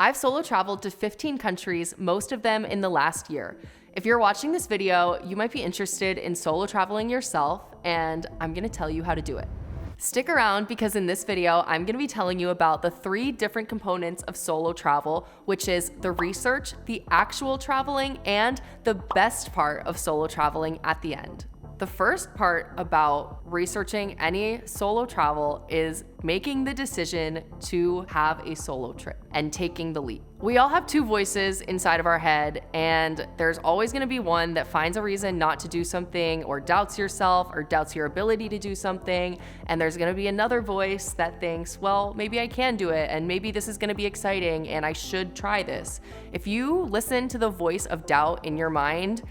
I've solo traveled to 15 countries, most of them in the last year. If you're watching this video, you might be interested in solo traveling yourself, and I'm gonna tell you how to do it. Stick around because in this video, I'm gonna be telling you about the 3 different components of solo travel, which is the research, the actual traveling, and the best part of solo traveling at the end. The first part about researching any solo travel is making the decision to have a solo trip and taking the leap. We all have 2 voices inside of our head, and there's always gonna be one that finds a reason not to do something or doubts yourself or doubts your ability to do something. And there's gonna be another voice that thinks, well, maybe I can do it, and maybe this is gonna be exciting and I should try this. If you listen to the voice of doubt in your mind,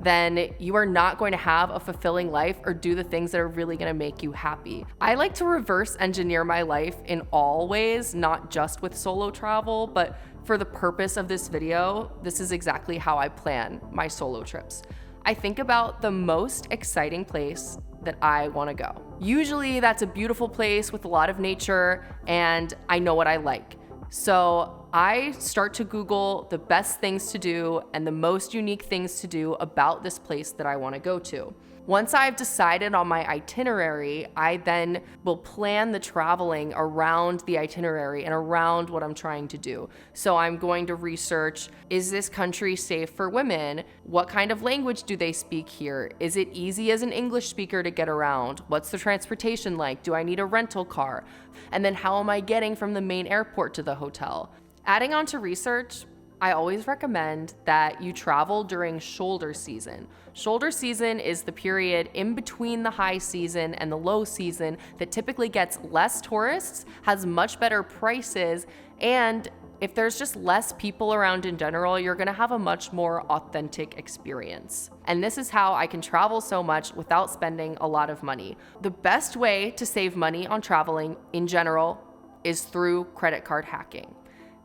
then you are not going to have a fulfilling life or do the things that are really gonna make you happy. I like to reverse engineer my life in all ways, not just with solo travel, but for the purpose of this video, this is exactly how I plan my solo trips. I think about the most exciting place that I wanna go. Usually that's a beautiful place with a lot of nature, and I know what I like. So I start to Google the best things to do and the most unique things to do about this place that I want to go to. Once I've decided on my itinerary, I then will plan the traveling around the itinerary and around what I'm trying to do. So I'm going to research, is this country safe for women? What kind of language do they speak here? Is it easy as an English speaker to get around? What's the transportation like? Do I need a rental car? And then how am I getting from the main airport to the hotel? Adding on to research, I always recommend that you travel during shoulder season. Shoulder season is the period in between the high season and the low season that typically gets less tourists, has much better prices, and if there's just less people around in general, you're gonna have a much more authentic experience. And this is how I can travel so much without spending a lot of money. The best way to save money on traveling in general is through credit card hacking.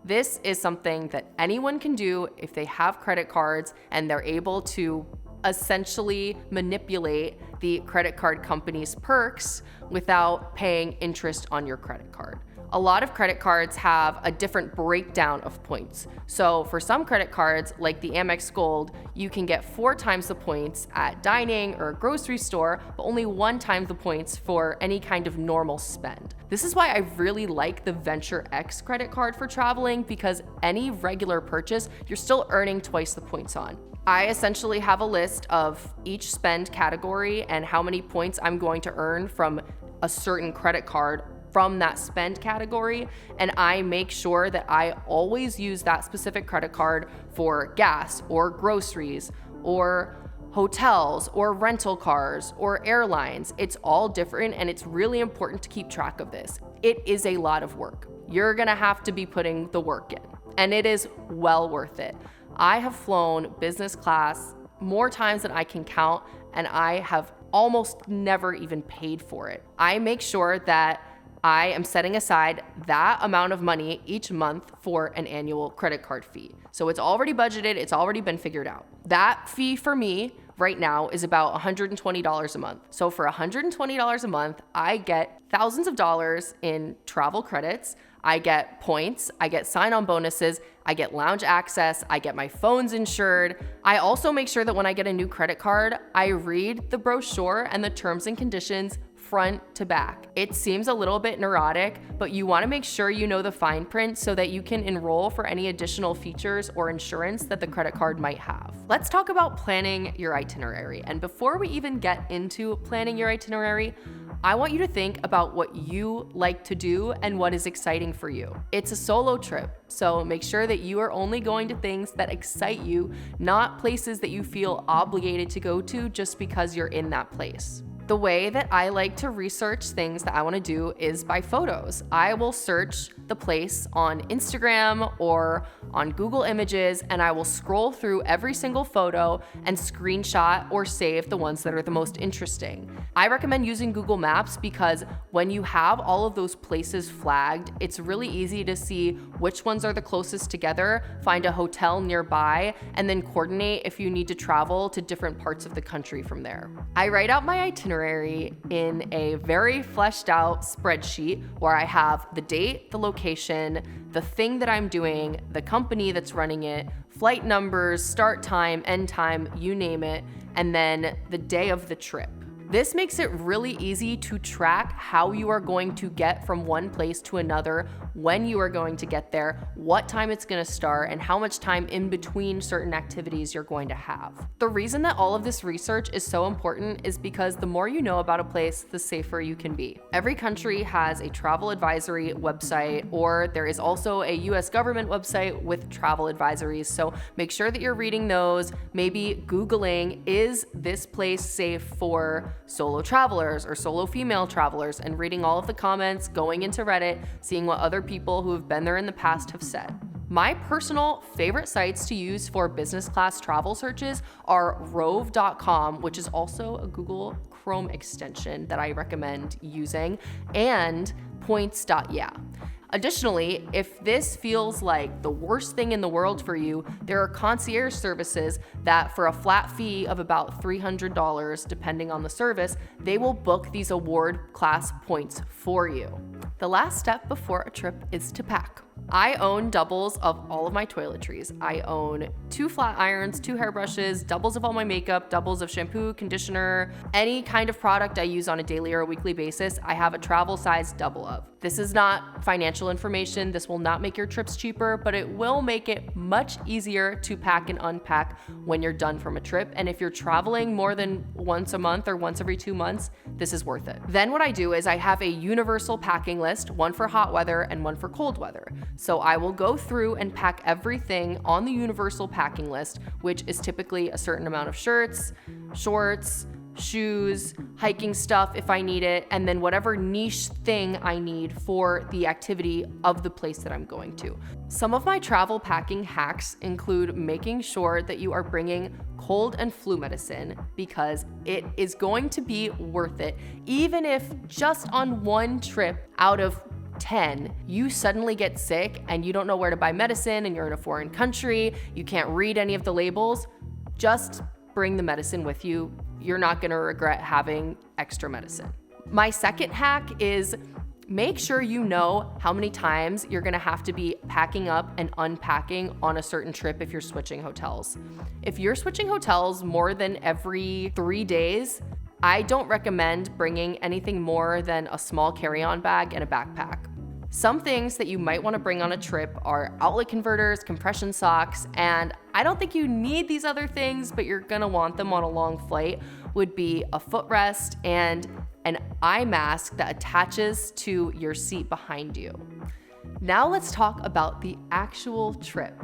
This is something that anyone can do if they have credit cards and they're able to essentially manipulate the credit card company's perks without paying interest on your credit card. A lot of credit cards have a different breakdown of points. So for some credit cards, like the Amex Gold, you can get 4 times the points at dining or a grocery store, but only 1 time the points for any kind of normal spend. This is why I really like the Venture X credit card for traveling, because any regular purchase, you're still earning twice the points on. I essentially have a list of each spend category and how many points I'm going to earn from a certain credit card from that spend category, and I make sure that I always use that specific credit card for gas or groceries or hotels or rental cars or airlines. It's all different, and it's really important to keep track of this. It is a lot of work. You're gonna have to be putting the work in, and it is well worth it. I have flown business class more times than I can count, and I have almost never even paid for it. I make sure that I am setting aside that amount of money each month for an annual credit card fee. So it's already budgeted, it's already been figured out. That fee for me right now is about $120 a month. So for $120 a month, I get thousands of dollars in travel credits, I get points, I get sign-on bonuses, I get lounge access, I get my phones insured. I also make sure that when I get a new credit card, I read the brochure and the terms and conditions front to back. It seems a little bit neurotic, but you want to make sure you know the fine print so that you can enroll for any additional features or insurance that the credit card might have. Let's talk about planning your itinerary. And before we even get into planning your itinerary, I want you to think about what you like to do and what is exciting for you. It's a solo trip, so make sure that you are only going to things that excite you, not places that you feel obligated to go to just because you're in that place. The way that I like to research things that I want to do is by photos. I will search the place on Instagram or on Google Images, and I will scroll through every single photo and screenshot or save the ones that are the most interesting. I recommend using Google Maps because when you have all of those places flagged, it's really easy to see which ones are the closest together, find a hotel nearby, and then coordinate if you need to travel to different parts of the country from there. I write out my itinerary itinerary in a very fleshed out spreadsheet where I have the date, the location, the thing that I'm doing, the company that's running it, flight numbers, start time, end time, you name it, and then the day of the trip. This makes it really easy to track how you are going to get from one place to another, when you are going to get there, what time it's going to start, and how much time in between certain activities you're going to have. The reason that all of this research is so important is because the more you know about a place, the safer you can be. Every country has a travel advisory website, or there is also a US government website with travel advisories, so make sure that you're reading those, maybe Googling, is this place safe for solo travelers or solo female travelers, and reading all of the comments, going into Reddit, seeing what other people who have been there in the past have said. My personal favorite sites to use for business class travel searches are rove.com, which is also a Google Chrome extension that I recommend using, and points.yeah. Additionally, if this feels like the worst thing in the world for you, there are concierge services that for a flat fee of about $300, depending on the service, they will book these award class points for you. The last step before a trip is to pack. I own doubles of all of my toiletries. I own 2 flat irons, 2 hairbrushes, doubles of all my makeup, doubles of shampoo, conditioner, any kind of product I use on a daily or a weekly basis, I have a travel size double of. This is not financial information. This will not make your trips cheaper, but it will make it much easier to pack and unpack when you're done from a trip. And if you're traveling more than once a month or once every 2 months, this is worth it. Then what I do is I have a universal packing list, one for hot weather and one for cold weather. So I will go through and pack everything on the universal packing list, which is typically a certain amount of shirts, shorts, shoes, hiking stuff if I need it, and then whatever niche thing I need for the activity of the place that I'm going to. Some of my travel packing hacks include making sure that you are bringing cold and flu medicine, because it is going to be worth it, even if just on one trip out of 10, you suddenly get sick and you don't know where to buy medicine and you're in a foreign country, you can't read any of the labels. Just bring the medicine with you. You're not gonna regret having extra medicine. My second hack is make sure you know how many times you're gonna have to be packing up and unpacking on a certain trip if you're switching hotels. If you're switching hotels more than every 3 days, I don't recommend bringing anything more than a small carry-on bag and a backpack. Some things that you might want to bring on a trip are outlet converters, compression socks, and I don't think you need these other things, but you're gonna want them on a long flight, would be a footrest and an eye mask that attaches to your seat behind you. Now let's talk about the actual trip.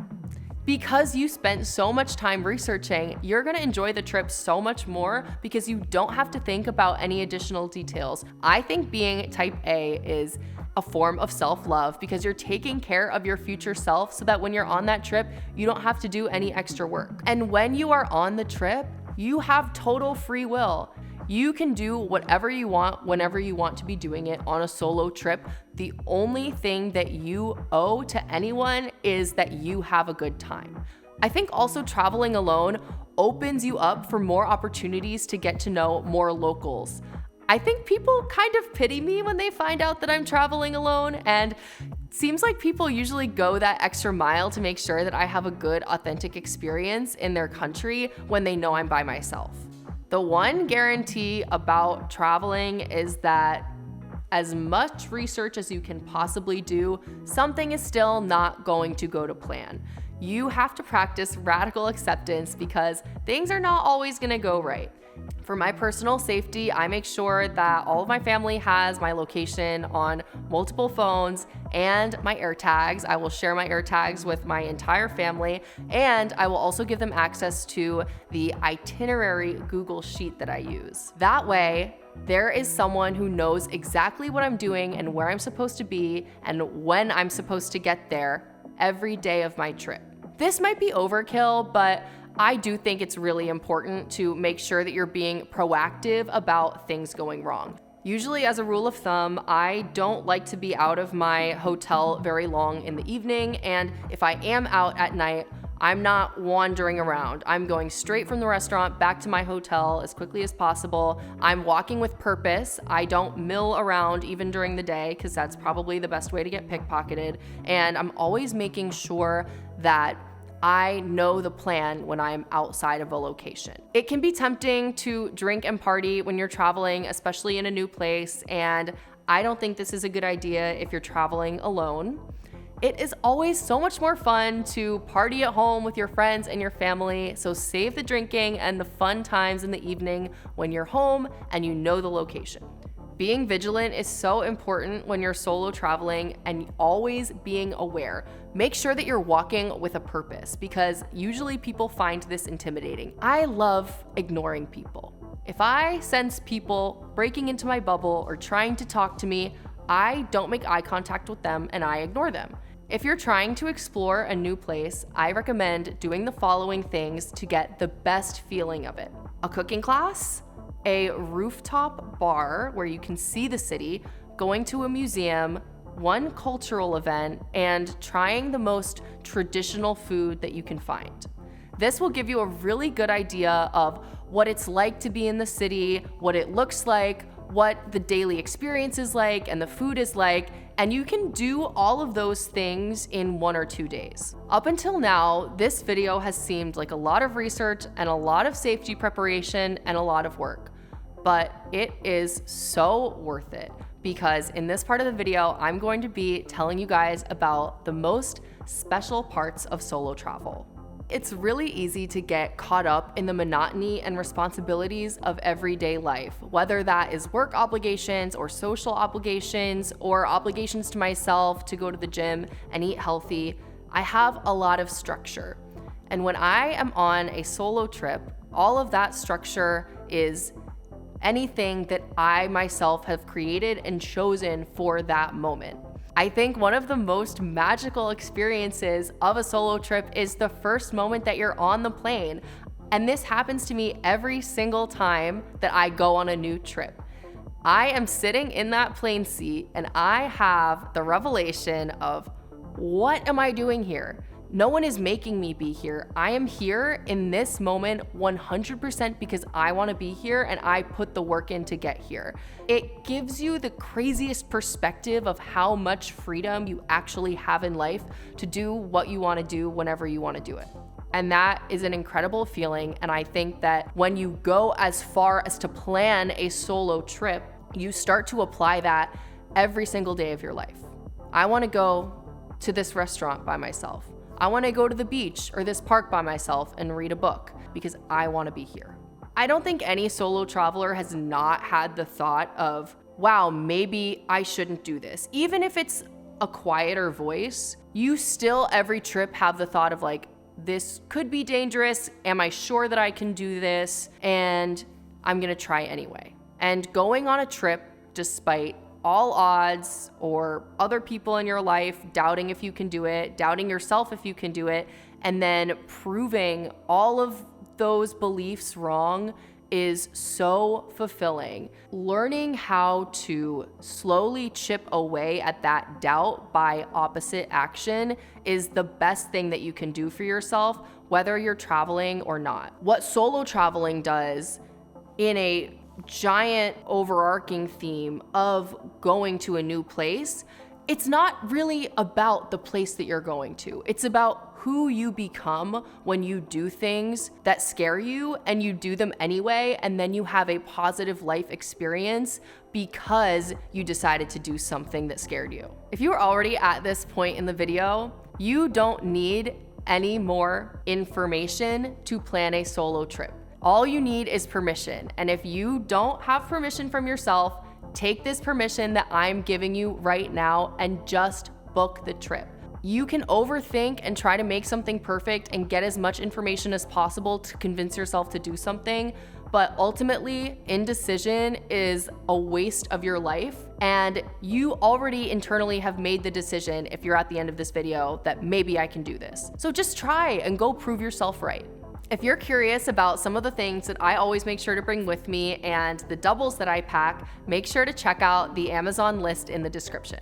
Because you spent so much time researching, you're gonna enjoy the trip so much more because you don't have to think about any additional details. I think being type A is a form of self-love because you're taking care of your future self so that when you're on that trip, you don't have to do any extra work. And when you are on the trip, you have total free will. You can do whatever you want whenever you want to be doing it on a solo trip. The only thing that you owe to anyone is that you have a good time. I think also traveling alone opens you up for more opportunities to get to know more locals. I think people kind of pity me when they find out that I'm traveling alone, and it seems like people usually go that extra mile to make sure that I have a good, authentic experience in their country when they know I'm by myself. The one guarantee about traveling is that as much research as you can possibly do, something is still not going to go to plan. You have to practice radical acceptance because things are not always gonna go right. For my personal safety, I make sure that all of my family has my location on multiple phones and my AirTags. I will share my AirTags with my entire family, and I will also give them access to the itinerary Google Sheet that I use. That way, there is someone who knows exactly what I'm doing and where I'm supposed to be and when I'm supposed to get there every day of my trip. This might be overkill, but I do think it's really important to make sure that you're being proactive about things going wrong. Usually, as a rule of thumb, I don't like to be out of my hotel very long in the evening, and if I am out at night, I'm not wandering around. I'm going straight from the restaurant back to my hotel as quickly as possible. I'm walking with purpose. I don't mill around even during the day because that's probably the best way to get pickpocketed. And I'm always making sure that I know the plan when I'm outside of a location. It can be tempting to drink and party when you're traveling, especially in a new place, and I don't think this is a good idea if you're traveling alone. It is always so much more fun to party at home with your friends and your family, so save the drinking and the fun times in the evening when you're home and you know the location. Being vigilant is so important when you're solo traveling and always being aware. Make sure that you're walking with a purpose because usually people find this intimidating. I love ignoring people. If I sense people breaking into my bubble or trying to talk to me, I don't make eye contact with them and I ignore them. If you're trying to explore a new place, I recommend doing the following things to get the best feeling of it. A cooking class, a rooftop bar where you can see the city, going to a museum, one cultural event, and trying the most traditional food that you can find. This will give you a really good idea of what it's like to be in the city, what it looks like, what the daily experience is like, and the food is like, and you can do all of those things in 1 or 2 days. Up until now, this video has seemed like a lot of research and a lot of safety preparation and a lot of work, but it is so worth it because in this part of the video, I'm going to be telling you guys about the most special parts of solo travel. It's really easy to get caught up in the monotony and responsibilities of everyday life, whether that is work obligations or social obligations or obligations to myself to go to the gym and eat healthy. I have a lot of structure. And when I am on a solo trip, all of that structure is anything that I myself have created and chosen for that moment. I think one of the most magical experiences of a solo trip is the first moment that you're on the plane. And this happens to me every single time that I go on a new trip. I am sitting in that plane seat and I have the revelation of, what am I doing here? No one is making me be here. I am here in this moment 100% because I want to be here and I put the work in to get here. It gives you the craziest perspective of how much freedom you actually have in life to do what you want to do whenever you want to do it. And that is an incredible feeling. And I think that when you go as far as to plan a solo trip, you start to apply that every single day of your life. I want to go to this restaurant by myself. I want to go to the beach or this park by myself and read a book because I want to be here. I don't think any solo traveler has not had the thought of, wow, maybe I shouldn't do this. Even if it's a quieter voice, you still every trip have the thought of like, this could be dangerous. Am I sure that I can do this? And I'm going to try anyway. And going on a trip, despite all odds or other people in your life doubting if you can do it, doubting yourself if you can do it, and then proving all of those beliefs wrong is so fulfilling. Learning how to slowly chip away at that doubt by opposite action is the best thing that you can do for yourself, whether you're traveling or not. What solo traveling does in a giant overarching theme of going to a new place, it's not really about the place that you're going to. It's about who you become when you do things that scare you and you do them anyway, and then you have a positive life experience because you decided to do something that scared you. If you are already at this point in the video, you don't need any more information to plan a solo trip. All you need is permission. And if you don't have permission from yourself, take this permission that I'm giving you right now and just book the trip. You can overthink and try to make something perfect and get as much information as possible to convince yourself to do something, but ultimately, indecision is a waste of your life, and you already internally have made the decision, if you're at the end of this video, that maybe I can do this. So just try and go prove yourself right. If you're curious about some of the things that I always make sure to bring with me and the doubles that I pack, make sure to check out the Amazon list in the description.